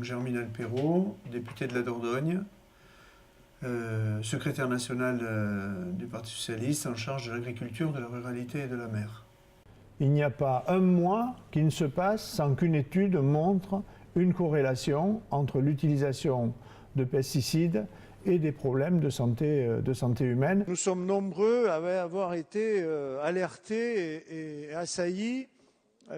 Germinal Perrault, député de la Dordogne, secrétaire national du Parti socialiste en charge de l'agriculture, de la ruralité et de la mer. Il n'y a pas un mois qui ne se passe sans qu'une étude montre une corrélation entre l'utilisation de pesticides et des problèmes de santé humaine. Nous sommes nombreux à avoir été alertés et assaillis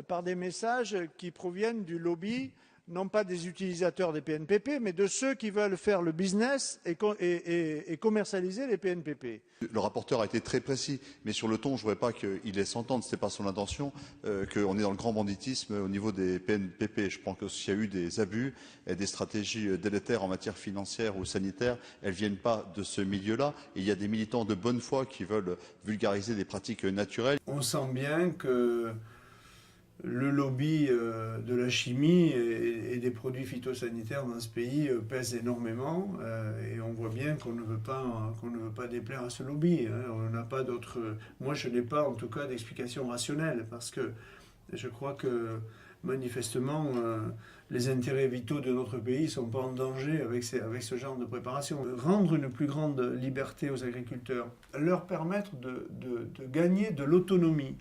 par des messages qui proviennent du lobby, non pas des utilisateurs des PNPP, mais de ceux qui veulent faire le business et commercialiser les PNPP. Le rapporteur a été très précis, mais sur le ton, je ne voudrais pas qu'il laisse entendre, ce n'était pas son intention, qu'on est dans le grand banditisme au niveau des PNPP. Je pense que s'il y a eu des abus et des stratégies délétères en matière financière ou sanitaire, elles ne viennent pas de ce milieu-là. Et il y a des militants de bonne foi qui veulent vulgariser des pratiques naturelles. On sent bien que le lobby de la chimie et des produits phytosanitaires dans ce pays pèse énormément et on voit bien qu'on ne veut pas déplaire à ce lobby. On n'a pas d'autre. Moi, je n'ai pas en tout cas d'explication rationnelle parce que je crois que manifestement les intérêts vitaux de notre pays ne sont pas en danger avec ce genre de préparation. Rendre une plus grande liberté aux agriculteurs, leur permettre de gagner de l'autonomie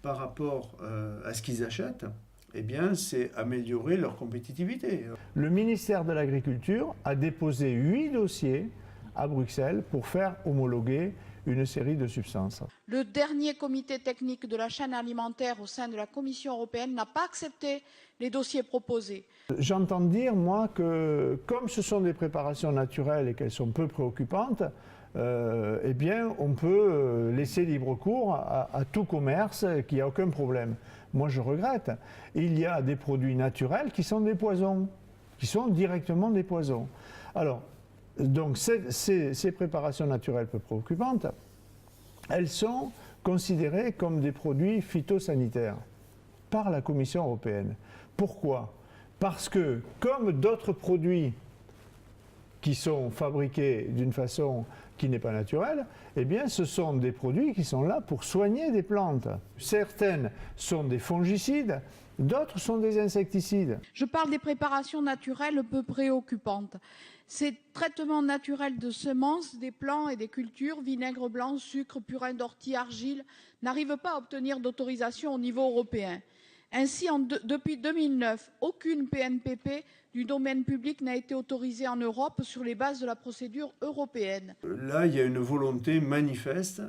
par rapport à ce qu'ils achètent, eh bien, c'est améliorer leur compétitivité. Le ministère de l'Agriculture a déposé 8 dossiers à Bruxelles pour faire homologuer une série de substances. Le dernier comité technique de la chaîne alimentaire au sein de la Commission européenne n'a pas accepté les dossiers proposés. J'entends dire, moi, que comme ce sont des préparations naturelles et qu'elles sont peu préoccupantes, eh bien, on peut laisser libre cours à tout commerce, qu'il n'y a aucun problème. Moi, je regrette. Il y a des produits naturels qui sont des poisons, qui sont directement des poisons. Alors, donc, ces préparations naturelles peu préoccupantes, elles sont considérées comme des produits phytosanitaires par la Commission européenne. Pourquoi? Parce que, comme d'autres produits qui sont fabriqués d'une façon qui n'est pas naturelle, eh bien ce sont des produits qui sont là pour soigner des plantes. Certaines sont des fongicides, d'autres sont des insecticides. Je parle des préparations naturelles peu préoccupantes. Ces traitements naturels de semences, des plants et des cultures, vinaigre blanc, sucre, purin d'ortie, argile, n'arrivent pas à obtenir d'autorisation au niveau européen. Ainsi, depuis 2009, aucune PNPP du domaine public n'a été autorisée en Europe sur les bases de la procédure européenne. Là, il y a une volonté manifeste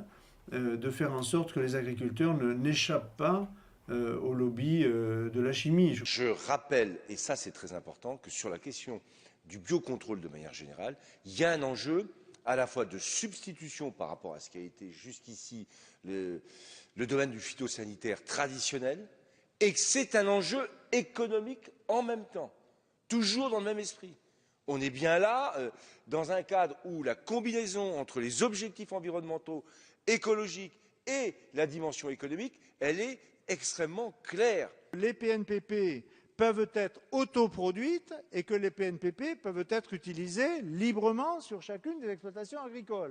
de faire en sorte que les agriculteurs n'échappent pas au lobby de la chimie. Je rappelle, et ça c'est très important, que sur la question du biocontrôle de manière générale, il y a un enjeu à la fois de substitution par rapport à ce qui a été jusqu'ici le domaine du phytosanitaire traditionnel, et que c'est un enjeu économique en même temps, toujours dans le même esprit. On est bien là, dans un cadre où la combinaison entre les objectifs environnementaux, écologiques et la dimension économique, elle est extrêmement claire. Les PNPP peuvent être autoproduites et que les PNPP peuvent être utilisées librement sur chacune des exploitations agricoles.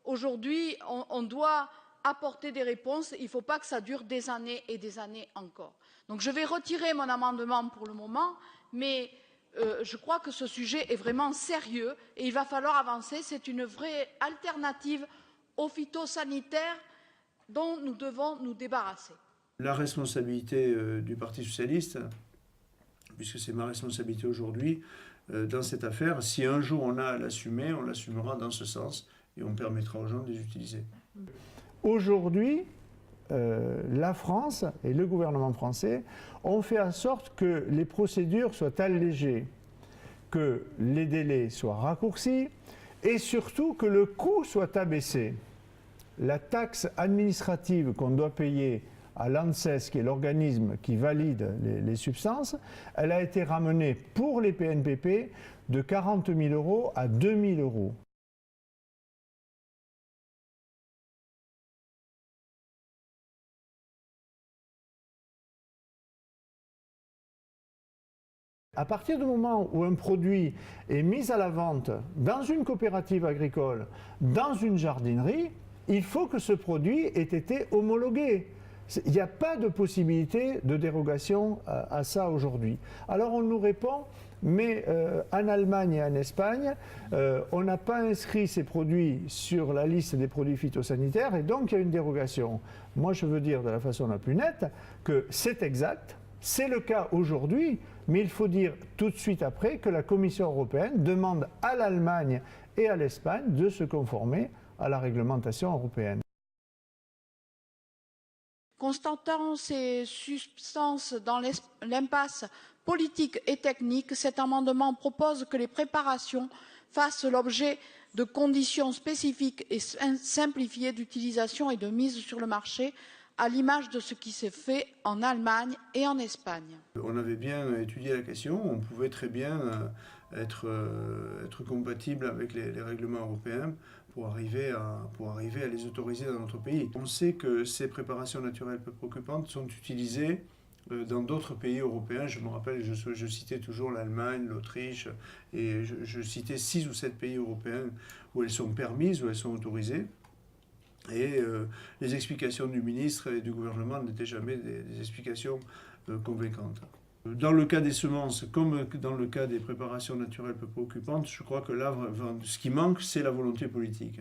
Aujourd'hui, on doit apporter des réponses. Il ne faut pas que ça dure des années et des années encore. Donc je vais retirer mon amendement pour le moment, mais je crois que ce sujet est vraiment sérieux et il va falloir avancer. C'est une vraie alternative aux phytosanitaires dont nous devons nous débarrasser. La responsabilité du Parti socialiste, puisque c'est ma responsabilité aujourd'hui, dans cette affaire, si un jour on a à l'assumer, on l'assumera dans ce sens et on permettra aux gens de les utiliser. Aujourd'hui, la France et le gouvernement français ont fait en sorte que les procédures soient allégées, que les délais soient raccourcis et surtout que le coût soit abaissé. La taxe administrative qu'on doit payer à l'ANSES, qui est l'organisme qui valide les substances, elle a été ramenée pour les PNPP de 40 000 € à 2 000 €. à partir du moment où un produit est mis à la vente dans une coopérative agricole, dans une jardinerie, il faut que ce produit ait été homologué. Il n'y a pas de possibilité de dérogation à ça aujourd'hui. Alors on nous répond, mais en Allemagne et en Espagne, on n'a pas inscrit ces produits sur la liste des produits phytosanitaires et donc il y a une dérogation. Moi je veux dire de la façon la plus nette que c'est exact, c'est le cas aujourd'hui, mais il faut dire tout de suite après que la Commission européenne demande à l'Allemagne et à l'Espagne de se conformer à la réglementation européenne. Constatant ces substances dans l'impasse politique et technique, cet amendement propose que les préparations fassent l'objet de conditions spécifiques et simplifiées d'utilisation et de mise sur le marché, à l'image de ce qui s'est fait en Allemagne et en Espagne. On avait bien étudié la question, on pouvait très bien être compatible avec les règlements européens pour arriver à les autoriser dans notre pays. On sait que ces préparations naturelles peu préoccupantes sont utilisées dans d'autres pays européens. Je me rappelle, je citais toujours l'Allemagne, l'Autriche, et je citais 6 ou 7 pays européens où elles sont permises, où elles sont autorisées. Et les explications du ministre et du gouvernement n'étaient jamais des explications convaincantes. Dans le cas des semences, comme dans le cas des préparations naturelles peu préoccupantes, je crois que là, ce qui manque, c'est la volonté politique.